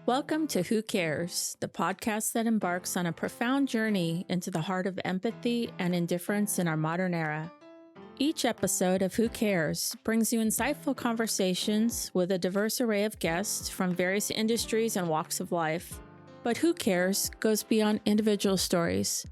Welcome to Who Cares, the podcast that embarks on a profound journey into the heart of empathy and indifference in our modern era. Each episode of Who Cares brings you insightful conversations with a diverse array of guests from various industries and walks of life. But Who Cares goes beyond individual stories.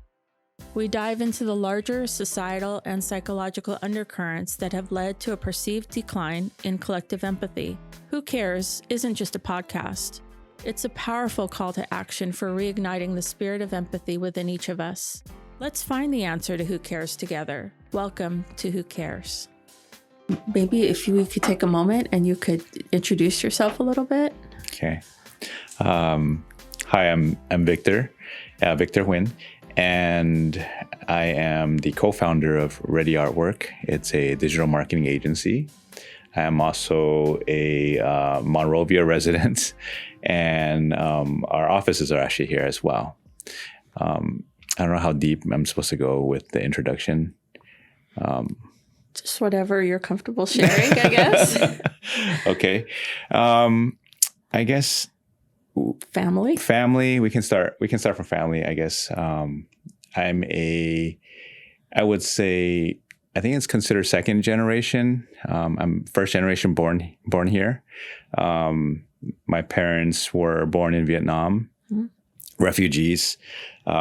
We dive into the larger societal and psychological undercurrents that have led to a perceived decline in collective empathy. Who Cares isn't just a podcast. It's a powerful call to action for reigniting the spirit of empathy within each of us. Let's find the answer to who cares together. Welcome to Who Cares. Maybe if we could take a moment and you could introduce yourself a little bit. Okay. Hi, I'm Victor Huynh, and I am the co-founder of Ready Artwork. It's a digital marketing agency. I'm also a Monrovia resident, and our offices are actually here as well. I don't know how deep I'm supposed to go with the introduction. Just whatever you're comfortable sharing, I guess. Okay. I guess family. We can start from family, I guess. I think it's considered second generation. I'm first generation born here. My parents were born in Vietnam, refugees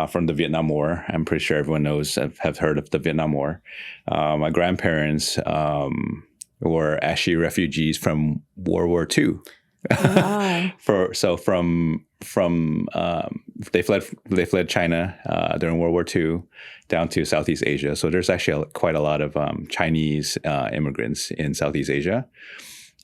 from the Vietnam War. I'm pretty sure everyone have heard of the Vietnam War. My grandparents were actually refugees from World War II. Wow. They fled China during World War II down to Southeast Asia. So there's actually quite a lot of Chinese immigrants in Southeast Asia.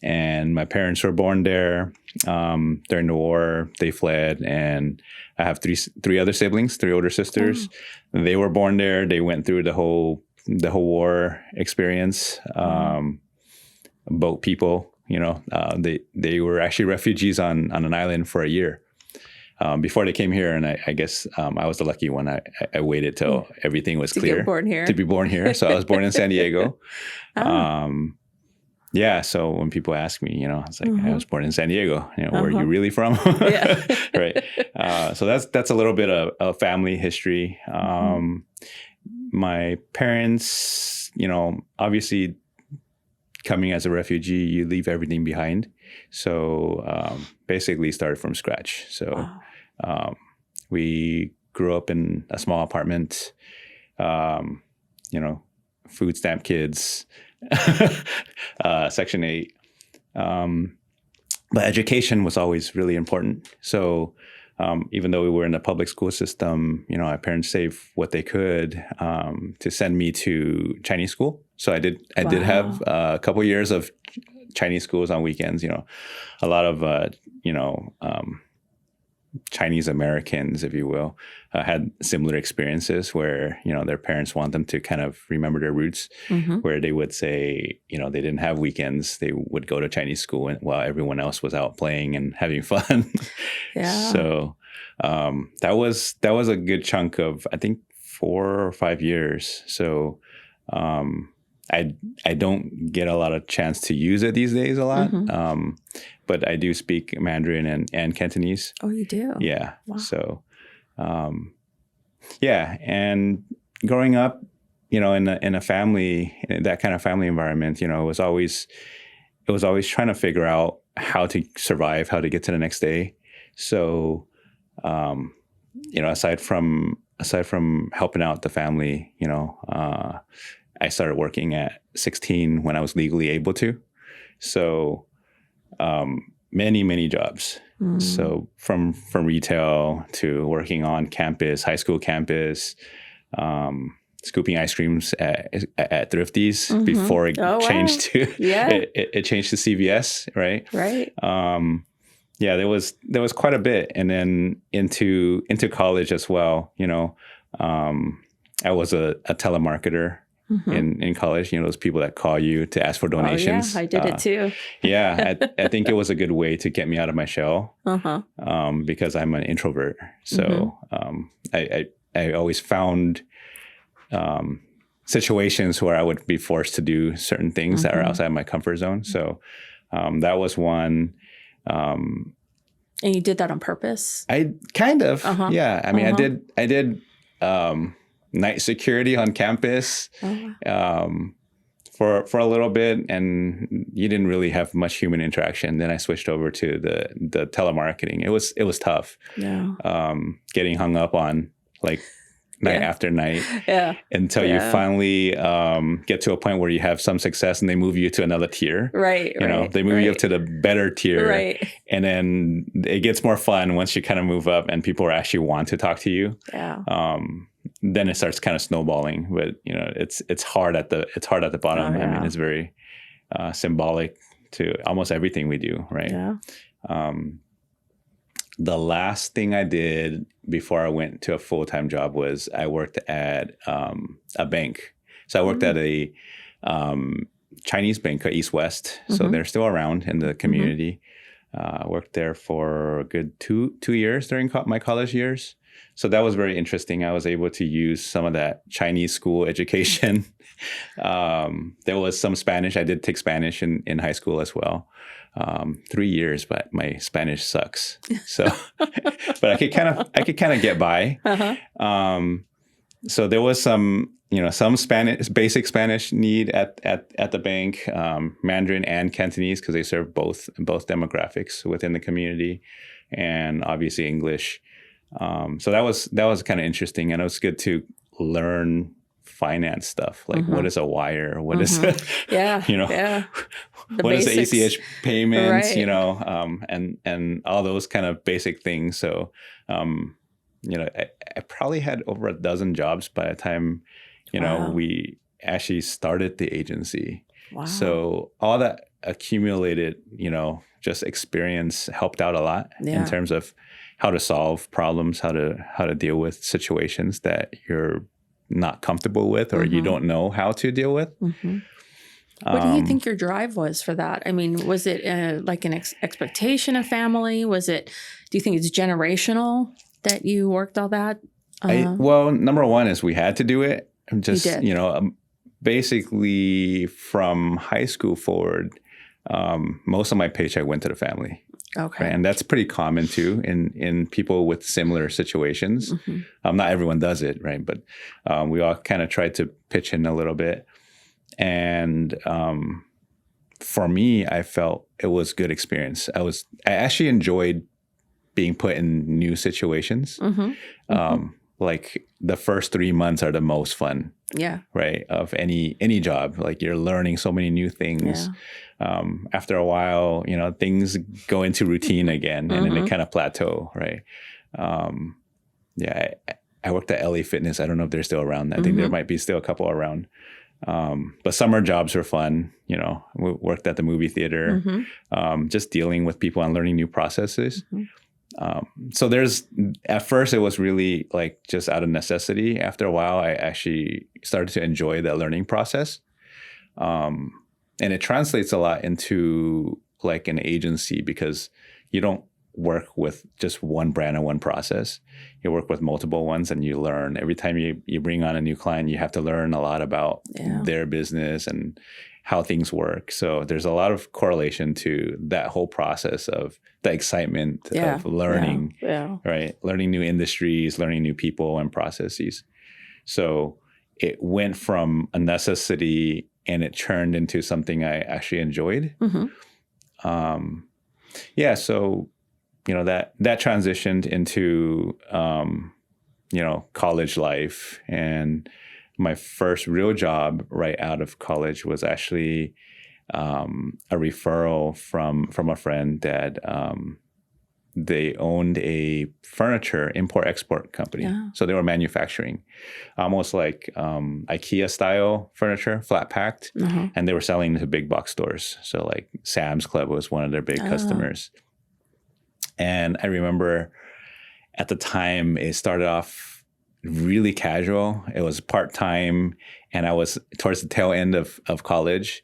And my parents were born there during the war. They fled, and I have three other siblings, three older sisters. Oh. They were born there. They went through the whole war experience. Boat people. They were actually refugees on an island for a year before they came here. And I guess I was the lucky one. I waited till everything was clear to be born here. So I was born in San Diego. So when people ask me, it's like, I was born in San Diego. Where are you really from? Yeah. Right. So that's a little bit of family history. My parents, obviously, coming as a refugee, you leave everything behind. So basically started from scratch. So we grew up in a small apartment, food stamp kids, Section 8. But education was always really important. So even though we were in the public school system, my parents saved what they could to send me to Chinese school. So I did have a couple years of Chinese schools on weekends. A lot of Chinese Americans, if you will, had similar experiences where their parents want them to kind of remember their roots. Where they would say they didn't have weekends, they would go to Chinese school while everyone else was out playing and having fun. Yeah. So that was a good chunk of, I think, 4 or 5 years. So I don't get a lot of chance to use it these days a lot. But I do speak Mandarin and Cantonese. Oh, you do? Yeah. Wow. So, and growing up, in a family, in that kind of family environment, it was always trying to figure out how to survive, how to get to the next day. So, aside from helping out the family, I started working at 16 when I was legally able to. So, many jobs. So from retail to working on campus, high school campus, scooping ice creams at Thrifties before it changed to it changed to CVS, right? Right. There was quite a bit, and then into college as well. I was a telemarketer. In college, those people that call you to ask for donations. Oh, yeah, I did it too. I think it was a good way to get me out of my shell because I'm an introvert. So I always found situations where I would be forced to do certain things that are outside my comfort zone. So that was one. And you did that on purpose? I kind of, yeah. I mean, I did night security on campus for a little bit, and you didn't really have much human interaction. Then I switched over to the telemarketing. It was tough. Yeah. Getting hung up on like night after night until you finally get to a point where you have some success and they move you to another tier. Right. You know, they move you up to the better tier. Right. And then it gets more fun once you kind of move up and people actually want to talk to you. Yeah. Then it starts kind of snowballing, but you know, it's hard at the bottom. I mean, it's very symbolic to almost everything we do. Right. Yeah. The last thing I did before I went to a full-time job was I worked at a bank. So I worked at a Chinese bank, East West. So they're still around in the community. I worked there for a good two years during my college years. So that was very interesting. I was able to use some of that Chinese school education. There was some Spanish. I did take Spanish in high school as well. 3 years, but my Spanish sucks. So, but I could kind of get by. So there was some Spanish, basic Spanish need at the bank, Mandarin and Cantonese, because they serve both demographics within the community, and obviously English. So that was kind of interesting, and it was good to learn finance stuff, like what is a wire, what is what basics. Is the ACH payments, and all those kind of basic things. So I probably had over a dozen jobs by the time we actually started the agency. Wow. So all that accumulated just experience helped out a lot in terms of how to solve problems, how to deal with situations that you're not comfortable with or you don't know how to deal with. What do you think your drive was for that? I mean, was it like an expectation of family? Do you think it's generational that you worked all that? Well, number one is we had to do it. Just, basically from high school forward, most of my paycheck went to the family. Okay. Right? And that's pretty common too in people with similar situations. Not everyone does it, right? But we all kind of tried to pitch in a little bit. And for me, I felt it was good experience. I actually enjoyed being put in new situations. Like the first 3 months are the most fun. Yeah. Right. Of any job. Like you're learning so many new things. Yeah. After a while, things go into routine again and then they kind of plateau. Right. I worked at LA Fitness. I don't know if they're still around. I think there might be still a couple around. But summer jobs were fun. We worked at the movie theater, just dealing with people and learning new processes. So at first it was really like just out of necessity. After a while, I actually started to enjoy the learning process. And it translates a lot into like an agency because you don't work with just one brand and one process. You work with multiple ones and you learn. Every time you bring on a new client, you have to learn a lot about their business and how things work. So there's a lot of correlation to that whole process of the excitement of learning, right? Learning new industries, learning new people and processes. So it went from a necessity and it turned into something I actually enjoyed. So, that transitioned into, college life. And my first real job right out of college was actually a referral from a friend that they owned a furniture import-export company. Yeah. So they were manufacturing almost like IKEA style furniture, flat packed, and they were selling to big box stores. So like Sam's Club was one of their big customers. And I remember at the time it started off really casual. It was part-time and I was towards the tail end of college.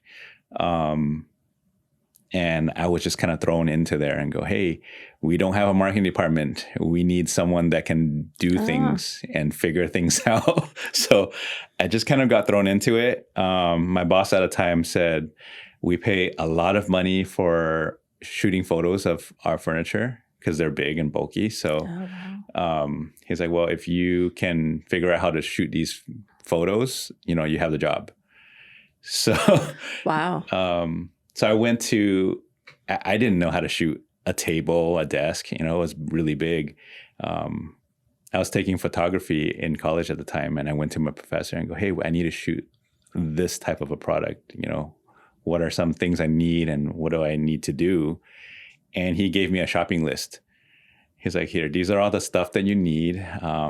And I was just kind of thrown into there and go, hey, we don't have a marketing department. We need someone that can do things and figure things out. So I just kind of got thrown into it. My boss at the time said, we pay a lot of money for shooting photos of our furniture because they're big and bulky. So he's like, well, if you can figure out how to shoot these photos, you have the job. So, so I went to, I didn't know how to shoot a table, a desk, it was really big. I was taking photography in college at the time, and I went to my professor and go, hey, I need to shoot this type of a product. What are some things I need and what do I need to do? And he gave me a shopping list. He's like, here, these are all the stuff that you need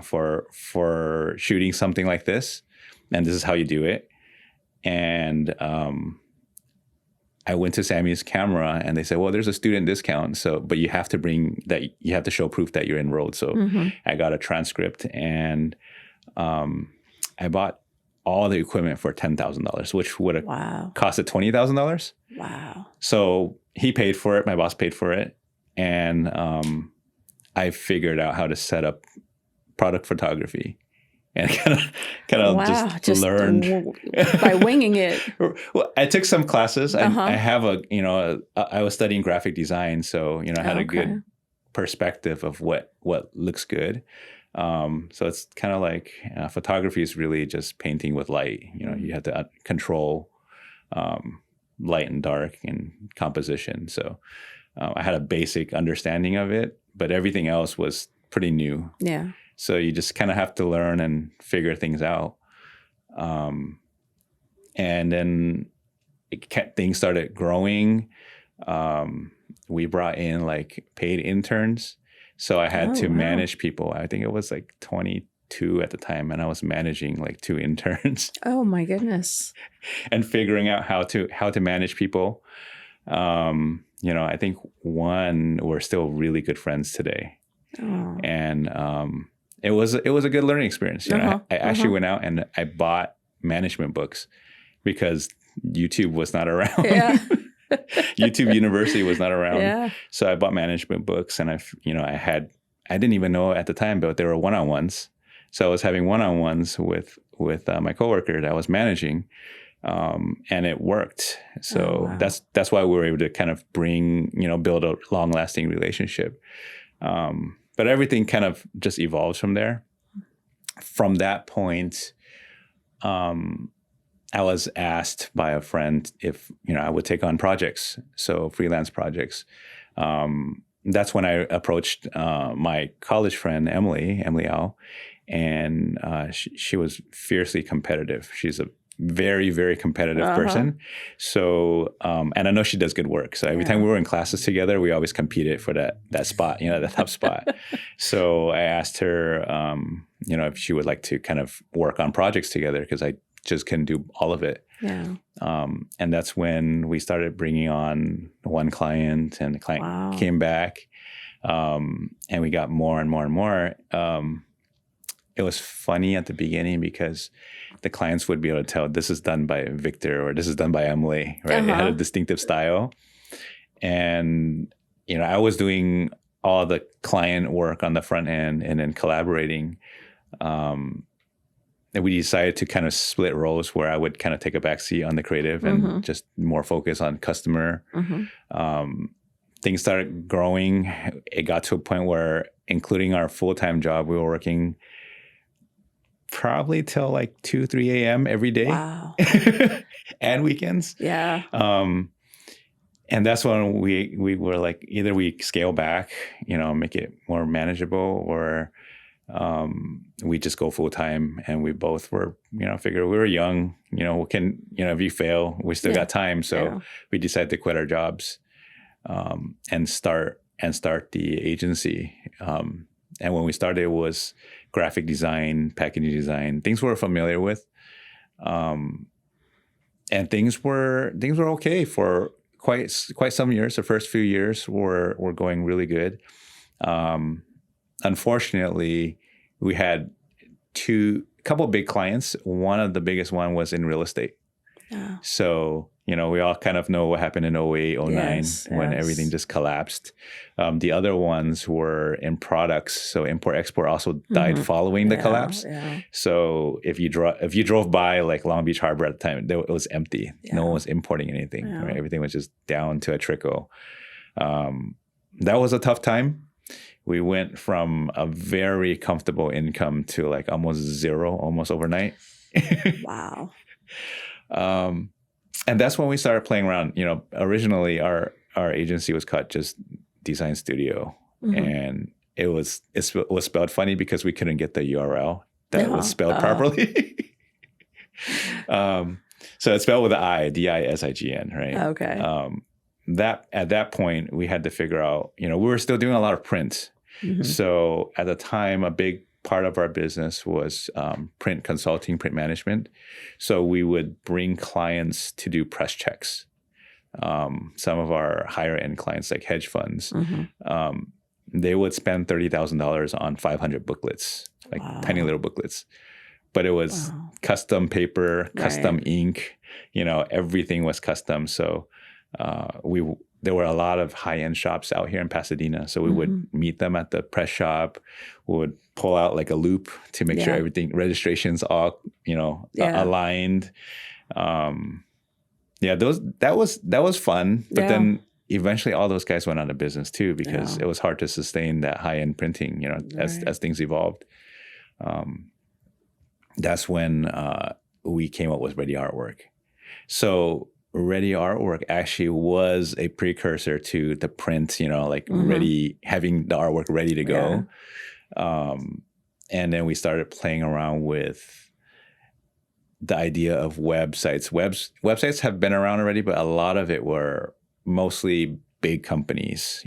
for shooting something like this. And this is how you do it. And I went to Sammy's camera and they said, well, there's a student discount. But you have to show proof that you're enrolled. So I got a transcript and I bought all the equipment for $10,000, which would have costed $20,000. Wow. So he paid for it. My boss paid for it. And I figured out how to set up product photography. And kind of just learned by winging it. Well, I took some classes. I have I was studying graphic design, so I had a good perspective of what looks good. So it's kind of like photography is really just painting with light. You have to control light and dark and composition. So I had a basic understanding of it, but everything else was pretty new. Yeah. So you just kind of have to learn and figure things out. And then things started growing. We brought in like paid interns. So I had to manage people. I think it was like 22 at the time, and I was managing like 2 interns. Oh my goodness. And figuring out how to manage people. I think one, we're still really good friends today. Oh. And it was a good learning experience. I actually went out and I bought management books because YouTube was not around. Yeah. YouTube University was not around. Yeah. So I bought management books, and I didn't even know at the time, but there were one-on-ones. So I was having one-on-ones with my coworker that I was managing, and it worked. So that's why we were able to kind of build a long-lasting relationship. But everything kind of just evolves from there. From that point, I was asked by a friend if, I would take on projects, so freelance projects. That's when I approached my college friend, Emily Al, and she was fiercely competitive. She's a very, very competitive person. So, and I know she does good work. So every time we were in classes together, we always competed for that spot, the top spot. So I asked her, if she would like to kind of work on projects together, because I just couldn't do all of it. Yeah. And that's when we started bringing on one client, and the client came back, and we got more and more and more. It was funny at the beginning because the clients would be able to tell this is done by Victor or this is done by Emily, right? It had a distinctive style. And, I was doing all the client work on the front end and then collaborating. And we decided to kind of split roles where I would kind of take a backseat on the creative and just more focus on customer. Things started growing. It got to a point where, including our full-time job, we were working probably till like 2, 3 a.m. every day. Wow. And weekends. Yeah. And that's when we were like, either we scale back, make it more manageable, or we just go full time. And we both were, figure we were young, we can, if you fail, we still got time. So we decided to quit our jobs, and start the agency. And when we started, it was graphic design, packaging design, things we're familiar with. And things were okay for quite some years. The first few years were going really good. Unfortunately, we had a couple of big clients. One of the biggest one was in real estate. Yeah. So, we all kind of know what happened in 08, 09 when everything just collapsed. The other ones were in products. So import export also died following the collapse. Yeah. So if you drove by like Long Beach Harbor at the time, it was empty. Yeah. No one was importing anything. Right? Everything was just down to a trickle. That was a tough time. we went from a very comfortable income to like almost zero, almost overnight. Wow. And that's when we started playing around. Originally our agency was called just Design Studio, and it was spelled funny because we couldn't get the URL that it was spelled properly. So it's spelled with an I, DISIGN, right? Okay. That at that point we had to figure out, we were still doing a lot of print. So at the time, a big part of our business was print consulting, print management. So we would bring clients to do press checks. Some of our higher end clients, like hedge funds, they would spend $30,000 on 500 booklets, like tiny little booklets. But it was custom paper, custom ink, everything was custom. So there were a lot of high-end shops out here in Pasadena. So we would meet them at the press shop, would pull out like a loop to make sure everything, registrations all, aligned. That was fun. But then eventually all those guys went out of business too, because it was hard to sustain that high-end printing, as things evolved. That's when we came up with Ready Artwork. So Ready Artwork actually was a precursor to the print, ready, having the artwork ready to go. And then we started playing around with the idea of websites. Websites have been around already, but a lot of it were mostly big companies,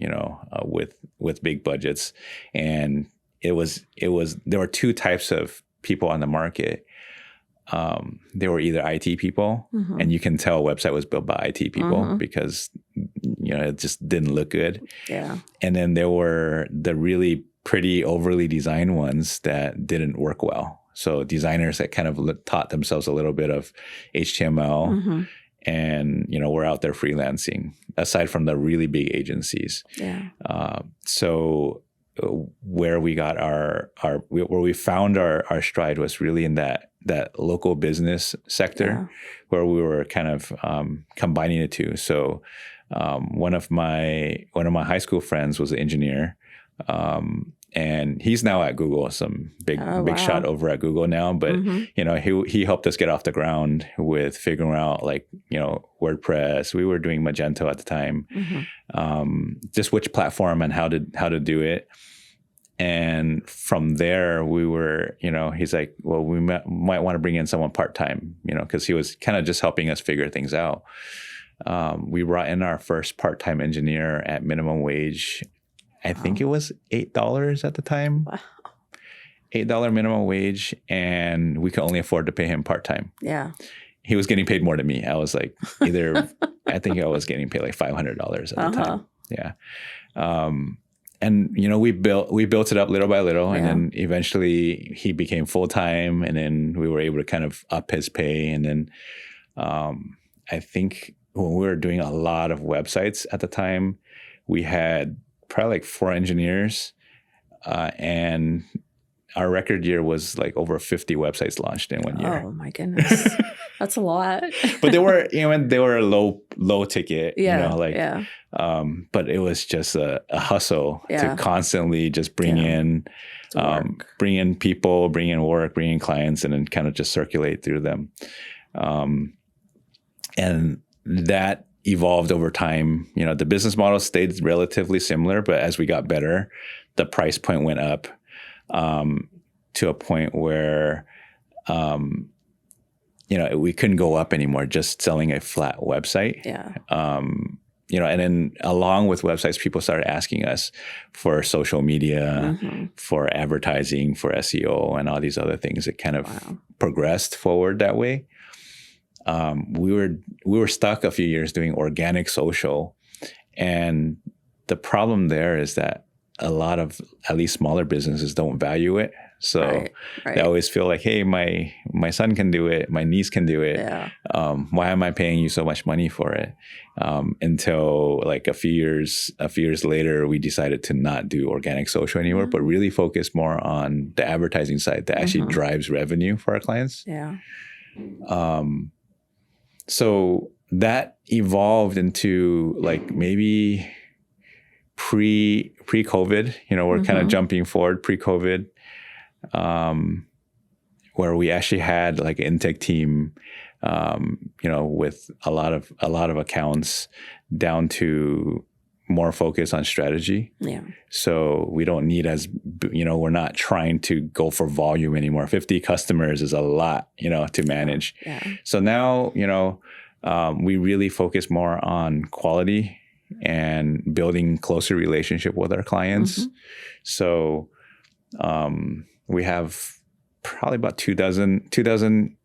with big budgets. And there were two types of people on the market. They were either IT people, and you can tell a website was built by IT people because, it just didn't look good. Yeah. And then there were the really pretty overly designed ones that didn't work well. So designers that kind of taught themselves a little bit of HTML and, were out there freelancing, aside from the really big agencies. Yeah. So where we got where we found our stride was really in that local business sector, where we were kind of combining the two. So one of my high school friends was an engineer, and he's now at Google, some big shot over at Google now. But he helped us get off the ground with figuring out WordPress. We were doing Magento at the time, just which platform and how to do it. And from there, we were, he's like, well, we might want to bring in someone part-time, because he was kind of just helping us figure things out. We brought in our first part-time engineer at minimum wage. I think it was $8 at the time. Wow. $8 minimum wage, and we could only afford to pay him part-time. Yeah. He was getting paid more than me. I was like, I think I was getting paid like $500 at the time. Yeah. And we built it up little by little, and then eventually he became full-time, and then we were able to kind of up his pay. And then I think when we were doing a lot of websites at the time, we had probably like 4 engineers, and our record year was like over 50 websites launched in 1 year. Oh my goodness. That's a lot. But they were low ticket, but it was just a hustle to constantly just bring in people, bring in work, bring in clients, and then kind of just circulate through them. And that evolved over time. The business model stayed relatively similar, but as we got better, the price point went up to a point where we couldn't go up anymore just selling a flat website. Yeah. And then along with websites, people started asking us for social media, for advertising, for SEO, and all these other things. It kind of progressed forward that way. We were stuck a few years doing organic social, and the problem there is that a lot of at least smaller businesses don't value it. So they always feel like, hey, my son can do it, my niece can do it. Yeah. Why am I paying you so much money for it? Until like a few years later, we decided to not do organic social anymore, but really focus more on the advertising side that actually drives revenue for our clients. Yeah. So that evolved into like maybe pre-COVID, we're kind of jumping forward pre-COVID, where we actually had like an intake team, with a lot of accounts down to more focus on strategy. Yeah. So we don't need we're not trying to go for volume anymore. 50 customers is a lot, to manage. Yeah. So now, we really focus more on quality and building closer relationship with our clients. So we have probably about 2,000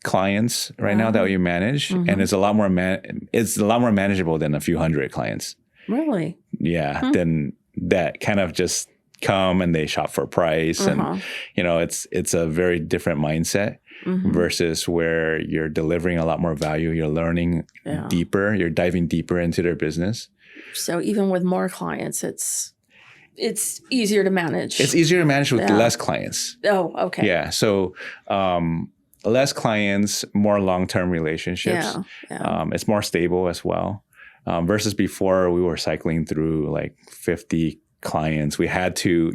clients right now that we manage, and it's a lot more manageable than a few hundred clients. Really? Yeah. Then that kind of just come and they shop for price, and it's a very different mindset versus where you're delivering a lot more value. You're learning deeper. You're diving deeper into their business. So even with more clients, it's easier to manage. It's easier to manage with less clients. Oh, okay. Yeah. So less clients, more long-term relationships. Yeah. It's more stable as well. Versus before, we were cycling through like 50 clients. We had to,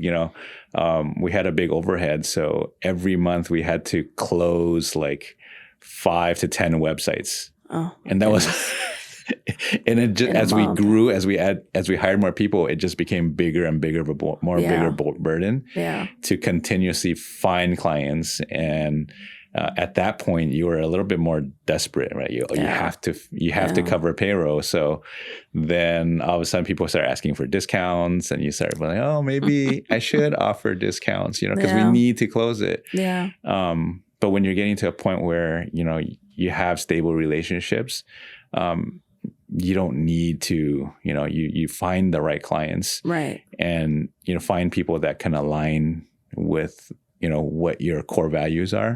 we had a big overhead. So every month we had to close like 5 to 10 websites. Oh, and that was, and it just, as we grew, as we hired more people, it just became bigger and bigger, bigger burden to continuously find clients. And at that point, you were a little bit more desperate, right? You have to cover payroll. So then all of a sudden, people start asking for discounts, and you start like, oh, maybe I should offer discounts, because we need to close it. Yeah. But when you're getting to a point where you have stable relationships, you don't need to, you find the right clients, right? And find people that can align with what your core values are.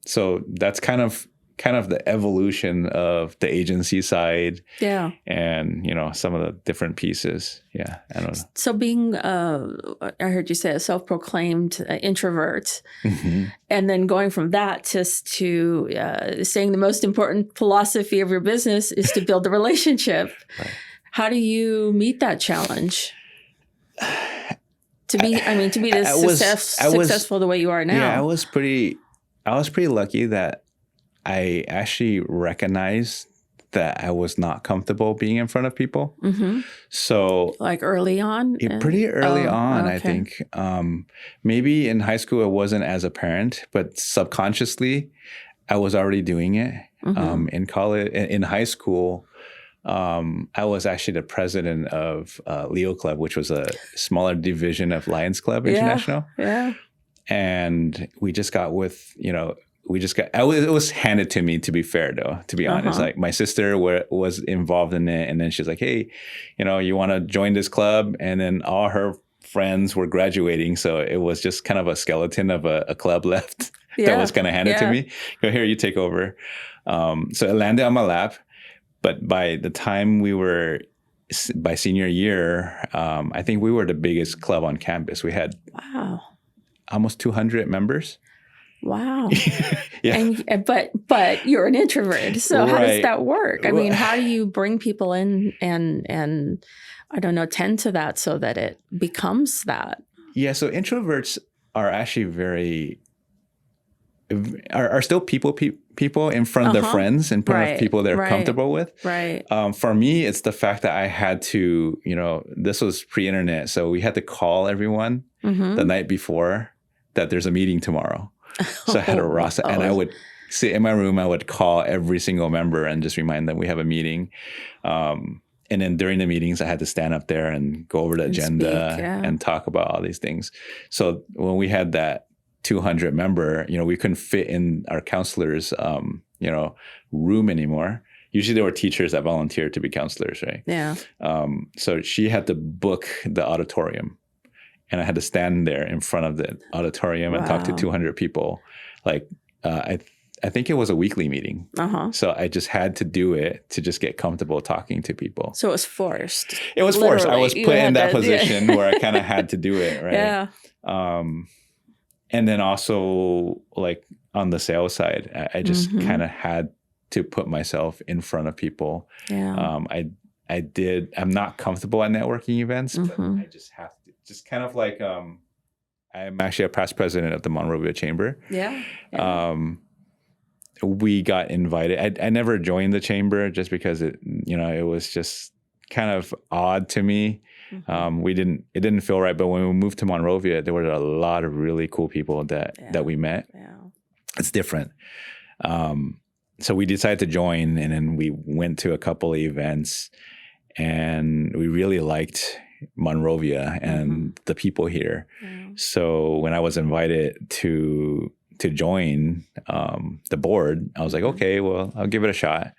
So that's kind of the evolution of the agency side. Yeah. And, some of the different pieces. Yeah. I don't know. So being, I heard you say a self-proclaimed introvert, and then going from that to saying the most important philosophy of your business is to build a relationship. Right. How do you meet that challenge? To be successful the way you are now. Yeah, I was pretty lucky that I actually recognized that I was not comfortable being in front of people. So like early on? Pretty early on, okay. I think. Maybe in high school it wasn't as apparent, but subconsciously I was already doing it. In college, in high school, I was actually the president of Leo Club, which was a smaller division of Lions Club International. Yeah. And we just got it was handed to me, to be fair, though, to be honest. Like my sister was involved in it. And then she's like, hey, you want to join this club? And then all her friends were graduating. So it was just kind of a skeleton of a club left that was kind of handed to me. Go, here, you take over. So it landed on my lap. But by the time by senior year, I think we were the biggest club on campus. We had almost 200 members. Wow. Yeah. But you're an introvert. So how does that work? I mean, how do you bring people in and I don't know, tend to that so that it becomes that? Yeah. So introverts are actually are still people in front of their friends, in front of people they're comfortable with. Right. For me, it's the fact that I had to, this was pre-internet. So we had to call everyone the night before that there's a meeting tomorrow. So I had a roster, and I would sit in my room. I would call every single member and just remind them we have a meeting. And then during the meetings, I had to stand up there and go over the agenda and talk about all these things. So when we had that 200 member, we couldn't fit in our counselors, room anymore. Usually there were teachers that volunteered to be counselors, right? Yeah. So she had to book the auditorium. And I had to stand there in front of the auditorium and talk to 200 people. Like, I think it was a weekly meeting. So I just had to do it to just get comfortable talking to people. So it was forced. It was forced. I was put in that position where I kind of had to do it, right? Yeah. And then also, like, on the sales side, I just kind of had to put myself in front of people. Yeah. I'm not comfortable at networking events, but Mm-hmm. I just have to, just kind of like, I'm actually a past president of the Monrovia Chamber. Yeah. We got invited. I never joined the chamber just because it was just kind of odd to me. Mm-hmm. It didn't feel right. But when we moved to Monrovia, there were a lot of really cool people that we met. Yeah. It's different. So we decided to join, and then we went to a couple of events, and we really liked Monrovia and the people here. Yeah. So when I was invited to join the board, I was like, okay, well, I'll give it a shot.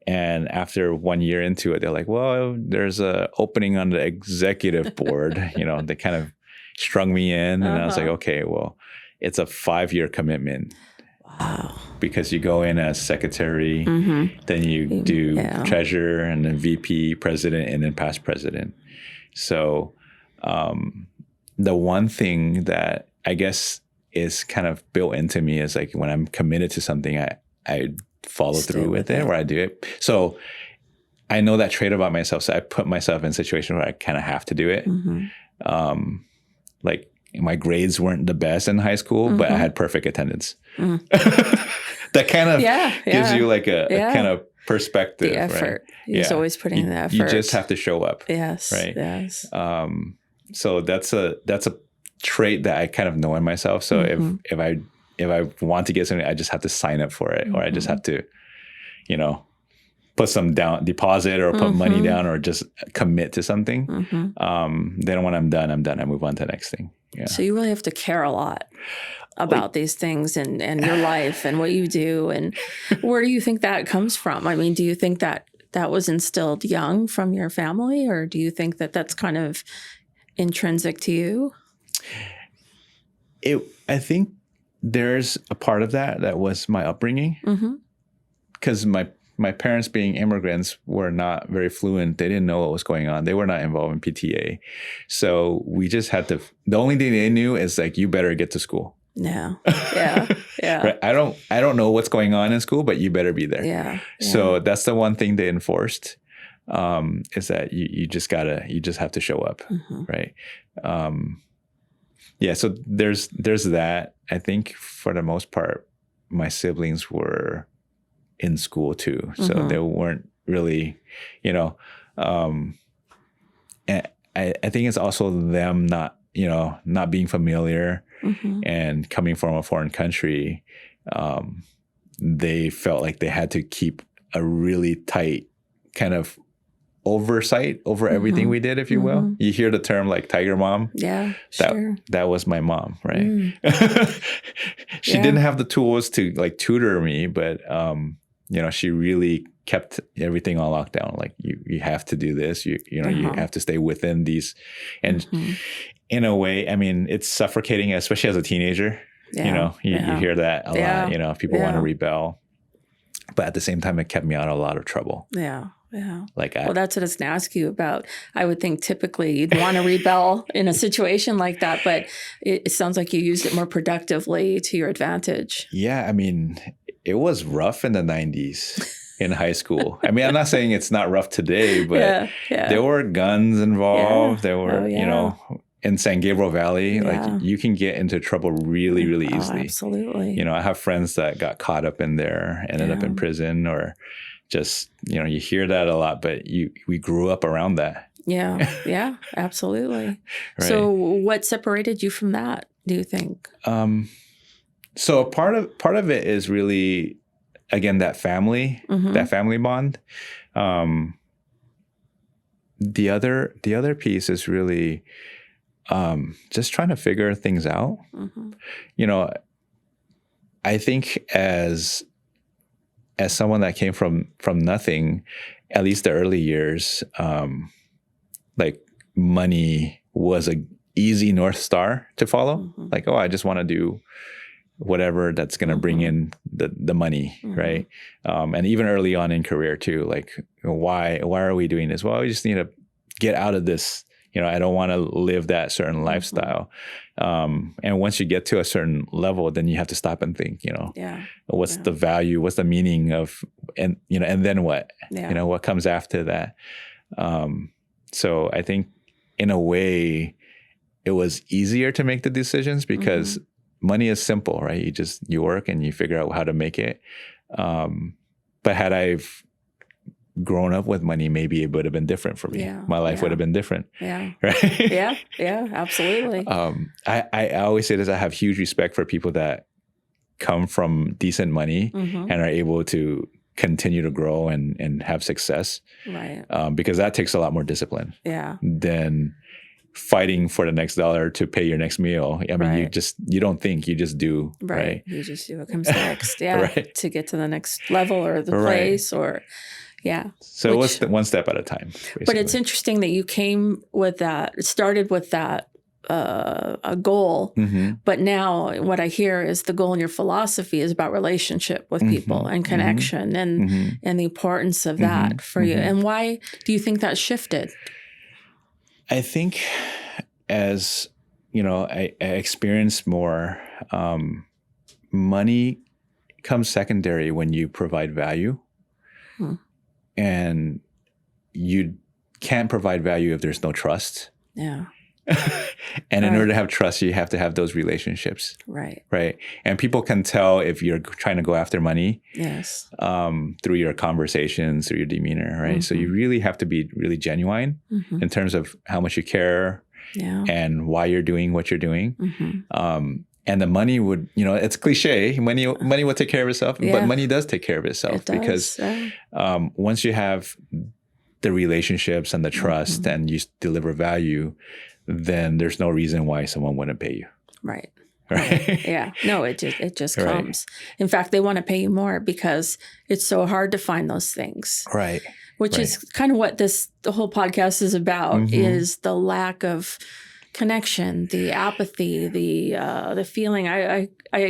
And after 1 year into it, they're like, well, there's a opening on the executive board. They kind of strung me in, and I was like, okay, well, it's a 5-year commitment. Wow. Because you go in as secretary, then you do treasurer, and then VP, president, and then past president. So the one thing that I guess is kind of built into me is like when I'm committed to something, I follow through with it, or I do it. So I know that trait about myself. So I put myself in situations where I kind of have to do it. Like my grades weren't the best in high school, but I had perfect attendance. That kind of gives you like a kind of perspective. The effort. Right? He's always putting in the effort. You just have to show up. Yes. Right. Yes. So that's a trait that I kind of know in myself. So if I want to get something, I just have to sign up for it, or I just have to, put some deposit or put money down, or just commit to something. Then when I'm done, I move on to the next thing. Yeah. So you really have to care a lot about these things and your life and what you do. And where do you think that comes from? I mean, do you think that was instilled young from your family, or do you think that that's kind of intrinsic to you? I think there's a part of that was my upbringing, because my parents, being immigrants, were not very fluent. They didn't know what was going on. They were not involved in PTA. So we just had to, the only thing they knew is like, you better get to school. No. Yeah. Yeah. Right? I don't know what's going on in school, but you better be there. Yeah. So that's the one thing they enforced, is that you just have to show up. Right. So there's that. I think for the most part, my siblings were in school too. So they weren't really, and I think it's also them not being familiar and coming from a foreign country. They felt like they had to keep a really tight kind of oversight over everything we did, if you will. You hear the term like tiger mom. Yeah, sure. That was my mom, right? She didn't have the tools to like tutor me, but she really kept everything on lockdown. Like you have to do this. You have to stay within these. And in a way, I mean, it's suffocating, especially as a teenager. You hear that a lot. People want to rebel, but at the same time, it kept me out of a lot of trouble. Yeah. Yeah. Well, that's what I was going to ask you about. I would think typically you'd want to rebel in a situation like that, but it sounds like you used it more productively to your advantage. Yeah. I mean, it was rough in the 90s in high school. I mean, I'm not saying it's not rough today, but there were guns involved. There were, in San Gabriel Valley, like you can get into trouble really, really easily. Absolutely. I have friends that got caught up in there, ended up in prison, or just, you hear that a lot, but we grew up around that. Yeah. Yeah, absolutely. Right. So what separated you from that, do you think? So part of it is really, again, that family bond. The other piece is really just trying to figure things out. I think as someone that came from nothing, at least the early years, like money was a easy North Star to follow. Like, I just want to do whatever that's going to bring in the money, right? And even early on in career too, like, why are we doing this? Well, we just need to get out of this. I don't want to live that certain lifestyle. And once you get to a certain level, then you have to stop and think, what's the value? What's the meaning of, and then what? What comes after that? So I think in a way it was easier to make the decisions because money is simple, right? You work and you figure out how to make it. But had I've grown up with money, maybe it would have been different for me. Yeah, My life would have been different. Yeah. Right? Yeah, absolutely. I always say this, I have huge respect for people that come from decent money and are able to continue to grow and have success. Right. Because that takes a lot more discipline. Yeah. Than fighting for the next dollar to pay your next meal. I mean, you don't think, you just do. Right. You just do what comes next. Yeah. To get to the next level or the place or, So it was one step at a time. Basically. But it's interesting that you came with that, it started with that, a goal, but now what I hear is the goal in your philosophy is about relationship with people and connection and the importance of that for you. And why do you think that shifted? I think as, I experienced more, money comes secondary when you provide value. And you can't provide value if there's no trust. Yeah. And in order to have trust, you have to have those relationships. Right. Right. And people can tell if you're trying to go after money. Yes. Through your conversations, through your demeanor. Right. So you really have to be really genuine in terms of how much you care and why you're doing what you're doing. And the money would, it's cliche. Money will take care of itself, but money does take care of itself because once you have the relationships and the trust and you deliver value, then there's no reason why someone wouldn't pay you. Right. Right. Yeah. No, it just comes. In fact, they want to pay you more because it's so hard to find those things. Right. Which is kind of what the whole podcast is about, is the lack of connection, the apathy, the feeling. I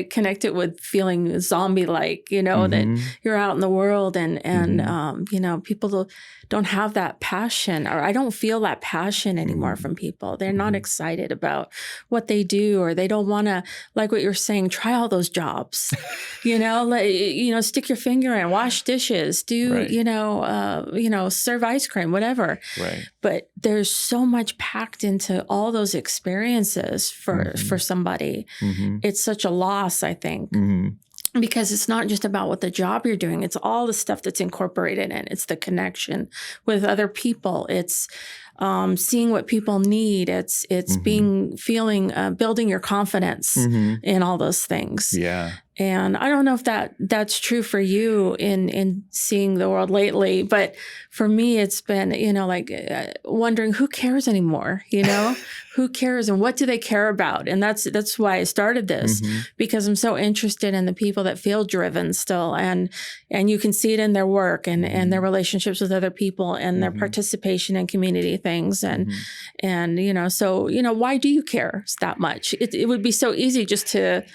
connect it with feeling zombie-like, that you're out in the world and people don't have that passion, or I don't feel that passion anymore from people. They're not excited about what they do, or they don't want to, like what you're saying, try all those jobs, stick your finger in, wash dishes, do, serve ice cream, whatever. Right. But there's so much packed into all those experiences for somebody. It's such a loss, I think. Because it's not just about what the job you're doing. It's all the stuff that's incorporated in it. It's the connection with other people. It's seeing what people need. It's building your confidence in all those things. Yeah. And I don't know if that's true for you in seeing the world lately, but for me, it's been, wondering who cares anymore, who cares and what do they care about? And that's why I started this, because I'm so interested in the people that feel driven still. And you can see it in their work and their relationships with other people and their participation in community things. And so, why do you care that much? It would be so easy just to,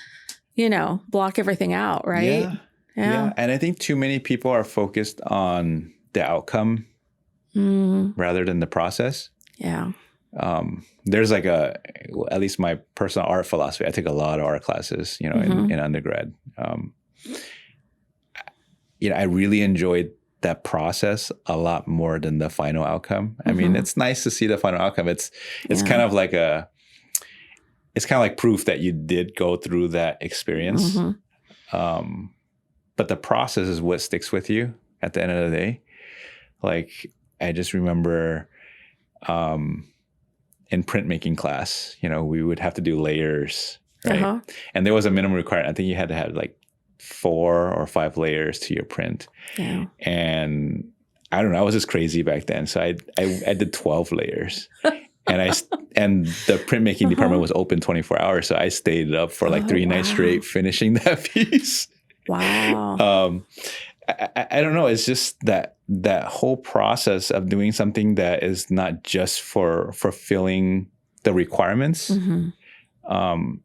block everything out, right? Yeah. And I think too many people are focused on the outcome rather than the process. Yeah. There's at least my personal art philosophy. I took a lot of art classes, in undergrad. I really enjoyed that process a lot more than the final outcome. I mean, it's nice to see the final outcome. It's kind of like it's kind of like proof that you did go through that experience. But the process is what sticks with you at the end of the day. Like, I just remember in printmaking class, we would have to do layers, right? And there was a minimum requirement. I think you had to have 4 or 5 layers to your print. Yeah. And I don't know, I was just crazy back then. So I did 12 layers. And the printmaking department was open 24 hours. So I stayed up for 3 nights straight finishing that piece. Wow. I don't know. It's just that whole process of doing something that is not just for fulfilling the requirements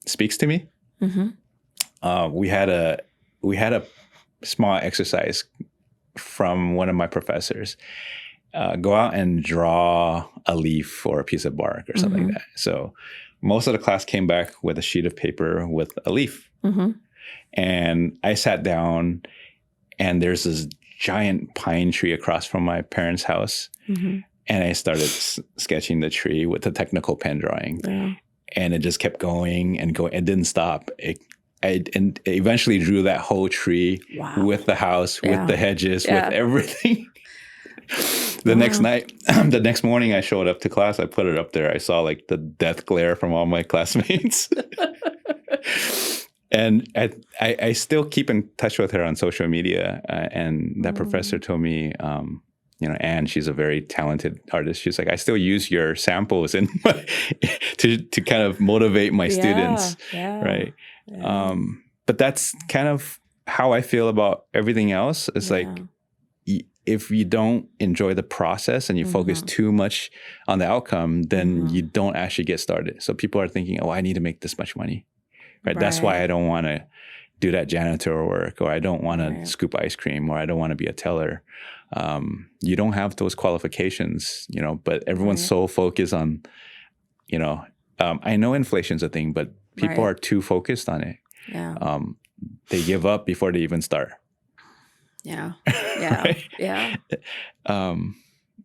speaks to me. We had a small exercise from one of my professors. Go out and draw a leaf or a piece of bark or something like that. So most of the class came back with a sheet of paper with a leaf. And I sat down, and there's this giant pine tree across from my parents' house. And I started sketching the tree with the technical pen drawing. Yeah. And it just kept going and going. It didn't stop. And eventually drew that whole tree with the house, with the hedges, with everything. The next morning I showed up to class, I put it up there. I saw like the death glare from all my classmates. And I still keep in touch with her on social media. And that professor told me, Anne, she's a very talented artist. She's like, I still use your samples to kind of motivate my students. Yeah. Right. Yeah. But that's kind of how I feel about everything else. It's like, if you don't enjoy the process and you focus too much on the outcome, then you don't actually get started. So people are thinking, I need to make this much money. Right. That's why I don't want to do that janitor work, or I don't want to scoop ice cream, or I don't want to be a teller. You don't have those qualifications, but everyone's so focused on, I know inflation's a thing, but people are too focused on it. Yeah. They give up before they even start. Yeah. Yeah.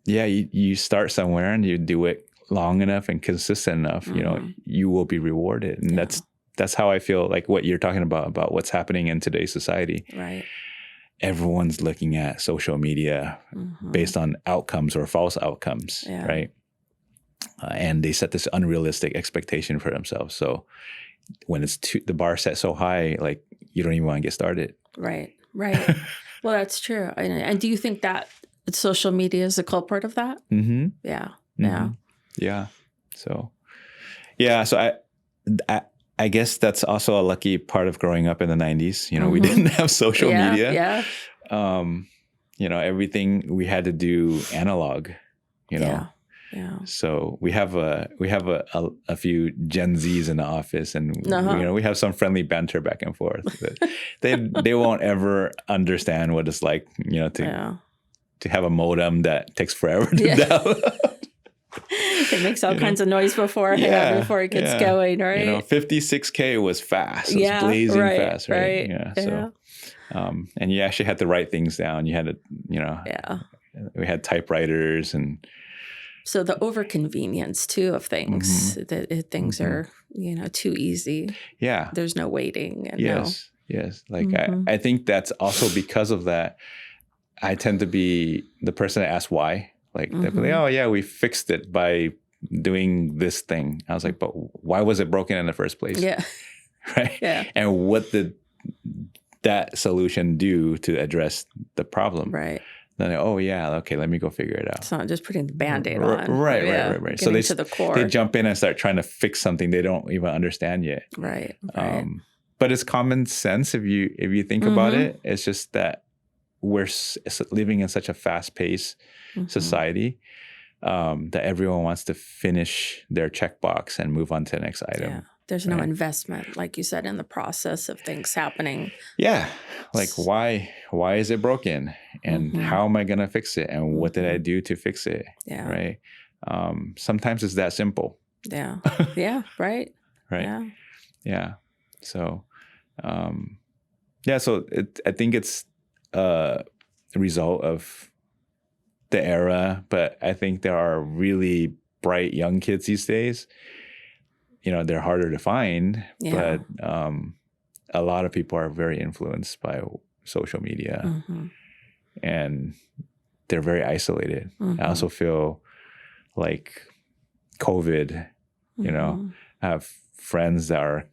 Yeah. You start somewhere and you do it long enough and consistent enough, you will be rewarded. And that's how I feel like what you're talking about what's happening in today's society. Right. Everyone's looking at social media based on outcomes or false outcomes, right? And they set this unrealistic expectation for themselves. So when it's the bar set so high, like you don't even want to get started. Right. Well, that's true. And do you think that social media is a culprit of that? Mm-hmm. Yeah. Yeah. Yeah. So, So I guess that's also a lucky part of growing up in the 90s. We didn't have social media. Yeah. Everything we had to do analog, Yeah. So we have a few Gen Zs in the office, and we have some friendly banter back and forth. They won't ever understand what it's like, to have a modem that takes forever to download. It makes all kinds of noise before it gets going, right? 56K was fast. It was blazing fast, right? Yeah. So, and you actually had to write things down. You had to, we had typewriters and. So the overconvenience too of things, that things are, too easy. Yeah. There's no waiting. And yes. Like I think that's also because of that. I tend to be the person that asks why. Like, they'll be like, we fixed it by doing this thing. I was like, but why was it broken in the first place? Yeah. Right? Yeah. And what did that solution do to address the problem? Right. Then, okay, let me go figure it out. It's not just putting the Band-Aid on. Right. So they jump in and start trying to fix something they don't even understand yet. Right. But it's common sense if you think about it. It's just that we're living in such a fast-paced society that everyone wants to finish their checkbox and move on to the next item. Yeah. There's no investment, like you said, in the process of things happening. Yeah. Like, why is it broken? And how am I going to fix it? And what did I do to fix it? Yeah. Right. Sometimes it's that simple. Yeah. Yeah. Right. Right. Yeah. Yeah. So, so I think it's a result of the era, but I think there are really bright young kids these days. They're harder to find, but a lot of people are very influenced by social media and they're very isolated. I also feel like COVID, I have friends that are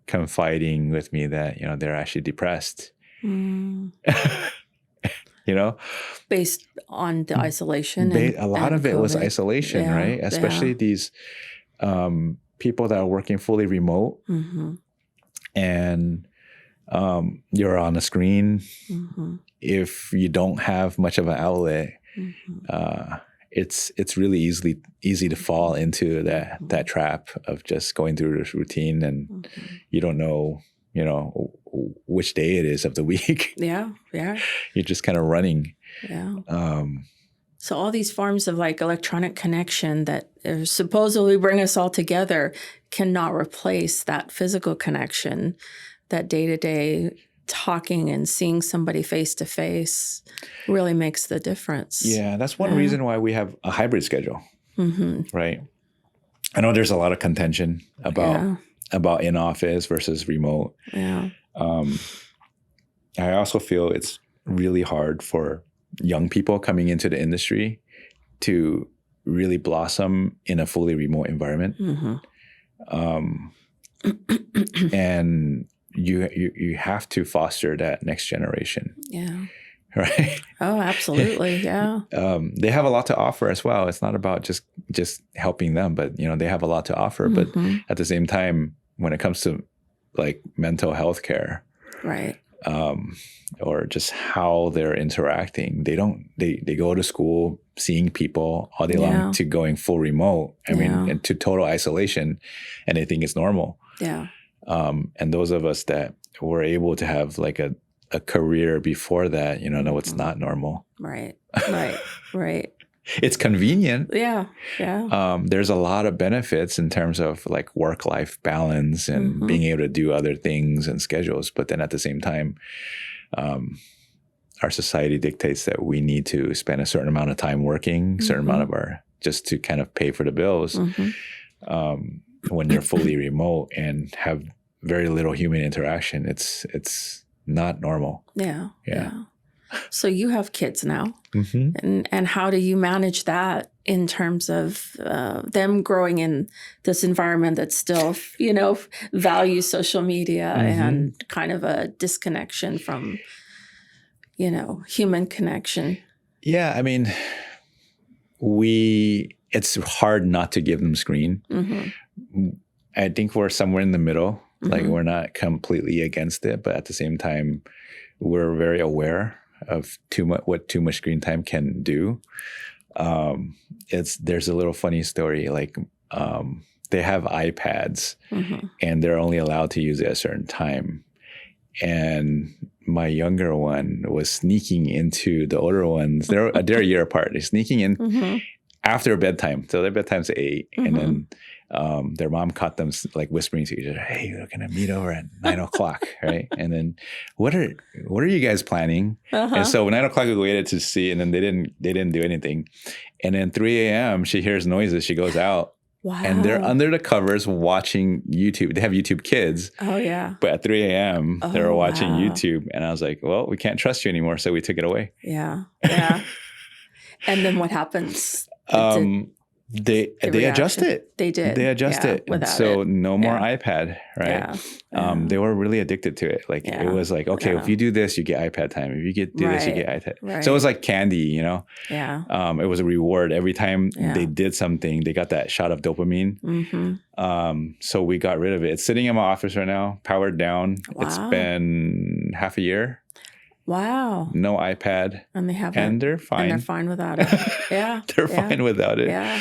confiding with me that, they're actually depressed. Based on the isolation. A lot of it was isolation, right? Especially these people that are working fully remote and you're on a screen. If you don't have much of an outlet, it's really easy to fall into that trap of just going through this routine and you don't know, which day it is of the week. Yeah. You're just kind of running. Yeah. So all these forms of like electronic connection that supposedly bring us all together cannot replace that physical connection, that day-to-day talking and seeing somebody face to face really makes the difference. Yeah, that's one reason why we have a hybrid schedule, right? I know there's a lot of contention about in office versus remote. Yeah. I also feel it's really hard for young people coming into the industry to really blossom in a fully remote environment. And you have to foster that next generation. Yeah. Right. Oh, absolutely. Yeah. They have a lot to offer as well. It's not about just helping them, but they have a lot to offer. But at the same time, when it comes to like mental health care, right, or just how they're interacting, they go to school seeing people all day long to going full remote. I mean, and to total isolation, and they think it's normal. Yeah. And those of us that were able to have like a career before that, know it's not normal. Right. Right. It's convenient. Yeah. Yeah. There's a lot of benefits in terms of like work-life balance and being able to do other things and schedules. But then at the same time, our society dictates that we need to spend a certain amount of time working, certain amount of just to kind of pay for the bills. When you're fully remote and have very little human interaction, it's not normal. Yeah. So you have kids now, and how do you manage that in terms of them growing in this environment that still, values social media and kind of a disconnection from, human connection? Yeah, I mean, it's hard not to give them screen. I think we're somewhere in the middle. Like we're not completely against it, but at the same time, we're very aware of what too much screen time can do. There's a little funny story. Like they have iPads, and they're only allowed to use it at a certain time. And my younger one was sneaking into the older ones. They're a year apart. They're sneaking in after bedtime. So their bedtime's 8, and then their mom caught them like whispering to each other, "Hey, we're gonna meet over at 9:00, right?" And then, what are you guys planning? And so 9:00 we waited to see, and then they didn't do anything. And then 3 a.m. she hears noises. She goes out. Wow. And they're under the covers watching YouTube. They have YouTube Kids. Oh, yeah. But at 3 a.m., they were watching YouTube. And I was like, well, we can't trust you anymore. So we took it away. Yeah. Yeah. And then what happens? They adjust it. They did. They adjust it. So no more iPad, right? Yeah. They were really addicted to it. Like it was like, okay, if you do this, you get iPad time. If you do this, you get iPad. Right. So it was like candy, Yeah. It was a reward. Every time they did something, they got that shot of dopamine. So we got rid of it. It's sitting in my office right now, powered down. Wow. It's been half a year. Wow. No iPad. And they have and they're fine. And they're fine without it. Yeah. They're fine without it. Yeah.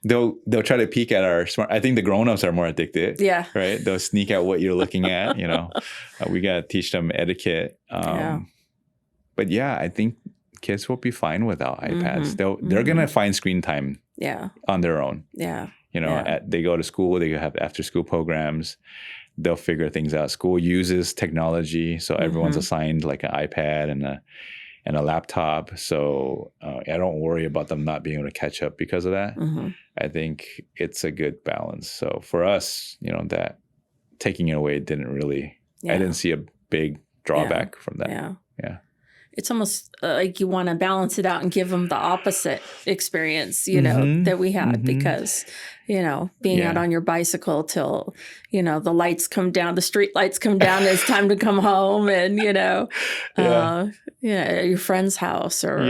They'll try to peek at our smart. I think the grown-ups are more addicted. Yeah. Right. They'll sneak at what you're looking at. We got to teach them etiquette. But yeah, I think kids will be fine without iPads. They're going to find screen time on their own. Yeah. They go to school, they have after school programs. They'll figure things out. School uses technology, so everyone's assigned like an iPad and a laptop. So I don't worry about them not being able to catch up because of that. I think it's a good balance. So for us, that taking it away didn't really. I didn't see a big drawback from that. Yeah. It's almost like you want to balance it out and give them the opposite experience, that we had because, being out on your bicycle till, the lights come down, the street lights come down, it's time to come home and, your friend's house or,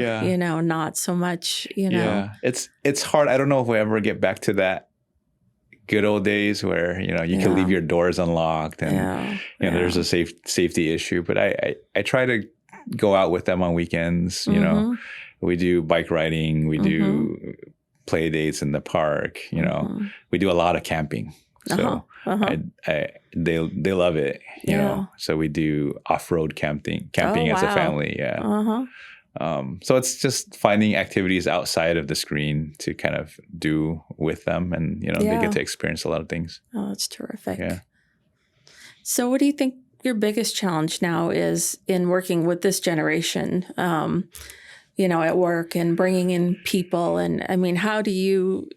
not so much, Yeah, it's hard. I don't know if we ever get back to that good old days where, you can leave your doors unlocked and, there's a safety issue. But I try to go out with them on weekends. We do bike riding, we do play dates in the park, we do a lot of camping. So they love it, so we do off-road camping as a family. So it's just finding activities outside of the screen to kind of do with them, and they get to experience a lot of things. Oh, that's terrific. Yeah. So what do you think your biggest challenge now is in working with this generation, at work and bringing in people? And I mean, how do you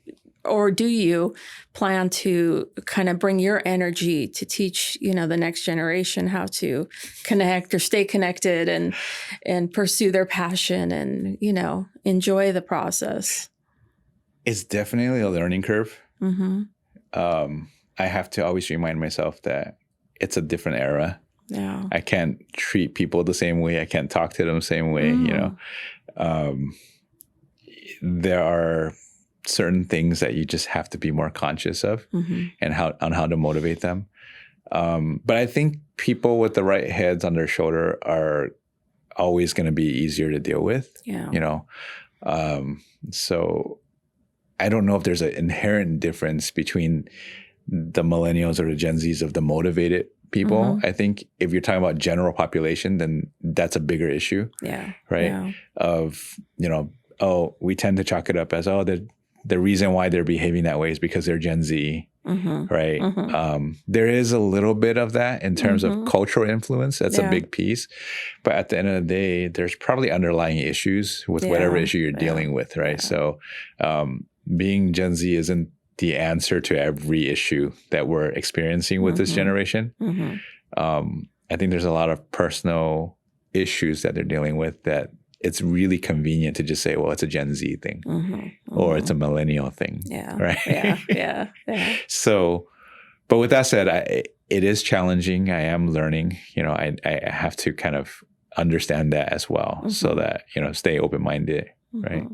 plan to kind of bring your energy to teach, the next generation how to connect or stay connected and pursue their passion and, enjoy the process? It's definitely a learning curve. Mm-hmm. I have to always remind myself that it's a different era. Yeah. I can't treat people the same way. I can't talk to them the same way, There are certain things that you just have to be more conscious of and how to motivate them. But I think people with the right heads on their shoulder are always going to be easier to deal with. Yeah. So I don't know if there's an inherent difference between the millennials or the Gen Zs of the motivated people. I think if you're talking about general population, then that's a bigger issue. Yeah. Right. Yeah. Of, we tend to chalk it up as, the reason why they're behaving that way is because they're Gen Z. Right. There is a little bit of that in terms of cultural influence. That's a big piece. But at the end of the day, there's probably underlying issues with whatever issue you're dealing with. Right. Yeah. So being Gen Z isn't the answer to every issue that we're experiencing with this generation. I think there's a lot of personal issues that they're dealing with that it's really convenient to just say, well, it's a Gen Z thing or it's a millennial thing. Yeah. Right. Yeah. So, but with that said, it is challenging. I am learning, I have to kind of understand that as well so that, stay open-minded. Right.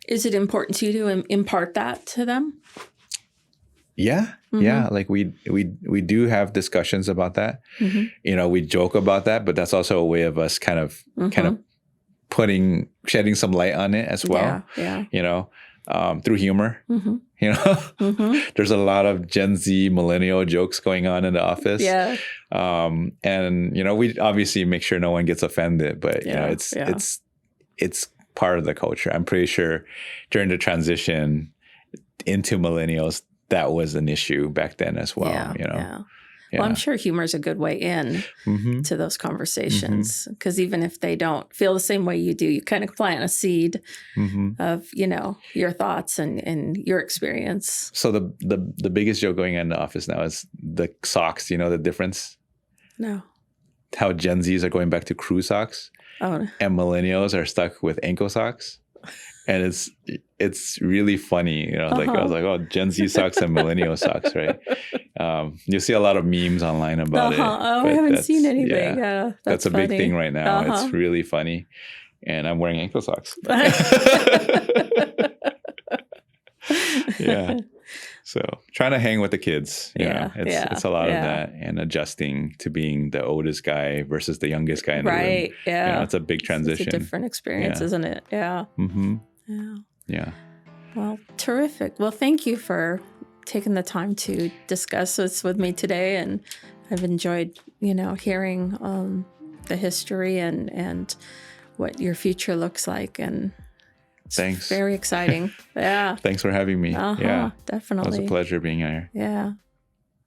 Is it important to you to impart that to them? Yeah. Yeah. Like we do have discussions about that. We joke about that, but that's also a way of us kind of shedding some light on it as well. Yeah. Through humor. There's a lot of Gen Z millennial jokes going on in the office. Yeah. And we obviously make sure no one gets offended, but it's part of the culture. I'm pretty sure during the transition into millennials, that was an issue back then as well. Yeah. Well, I'm sure humor is a good way in to those conversations, because even if they don't feel the same way you do, you kind of plant a seed of, your thoughts and your experience. So the biggest joke going on in the office now is the socks. Do you know the difference? No. How Gen Zs are going back to crew socks and millennials are stuck with ankle socks. And it's really funny, I was like, oh, Gen Z socks and millennial socks, right? You'll see a lot of memes online about it. Oh, I haven't seen anything. Yeah, that's a big thing right now. It's really funny. And I'm wearing ankle socks. Yeah. So trying to hang with the kids, it's a lot of that, and adjusting to being the oldest guy versus the youngest guy in the room. Right. Yeah. It's a big transition. It's a different experience, isn't it? Yeah. Yeah. Well, terrific. Well, thank you for taking the time to discuss this with me today. And I've enjoyed, hearing the history and what your future looks like. And thanks. Very exciting. Yeah. Thanks for having me. Yeah, definitely. It was a pleasure being here. Yeah.